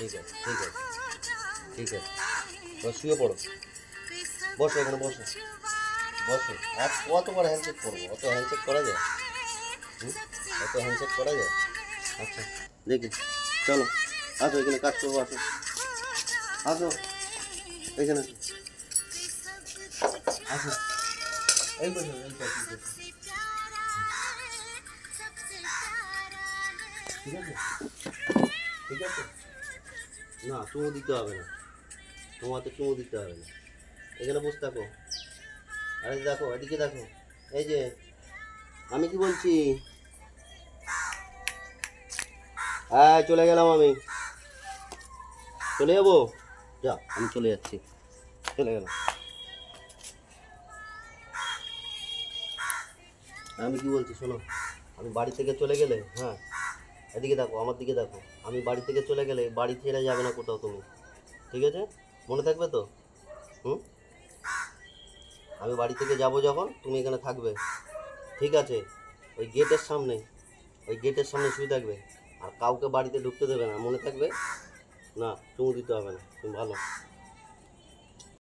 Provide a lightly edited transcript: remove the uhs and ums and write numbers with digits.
ঠিক আছে ঠিক আছে ঠিক আছে, শুয়ে পড়ো, বসো এখানে বসো বসো। আর কতবার হ্যান্ডশেক করবো? অত হ্যান্ডশেক করা যায়? অত হ্যান্ডশেক করা যায়? আচ্ছা দেখি, চলো আসো এখানে কাজ করবো, আসো আসো এখানে আসো, এই বসো এই কাজ ঠিক আছে ঠিক আছে। না চুমু দিতে হবে না, তোমার তো চুমু দিতে হবে না, এখানে বসে থাকো। আরে দেখো এদিকে দেখো, এই যে আমি কি বলছি, হ্যাঁ চলে গেলাম, আমি চলে যাবো, যা আমি চলে যাচ্ছি, চলে গেলাম। আমি কি বলছি শোনো, আমি বাড়ি থেকে চলে গেলে, হ্যাঁ এদিকে দেখো আমার দিকে দেখো, আমি বাড়ি থেকে চলে গেলে বাড়ি ছেড়ে যাবে না কোথাও তুমি, ঠিক আছে? মনে থাকবে তো? হুম, আমি বাড়ি থেকে যাব যখন তুমি এখানে থাকবে, ঠিক আছে? ওই গেটের সামনে, ওই গেটের সামনে শুয়ে থাকবে, আর কাউকে বাড়িতে ঢুকতে দেবে না, মনে থাকবে? না চুমু দিতে হবে না, তুমি ভালো।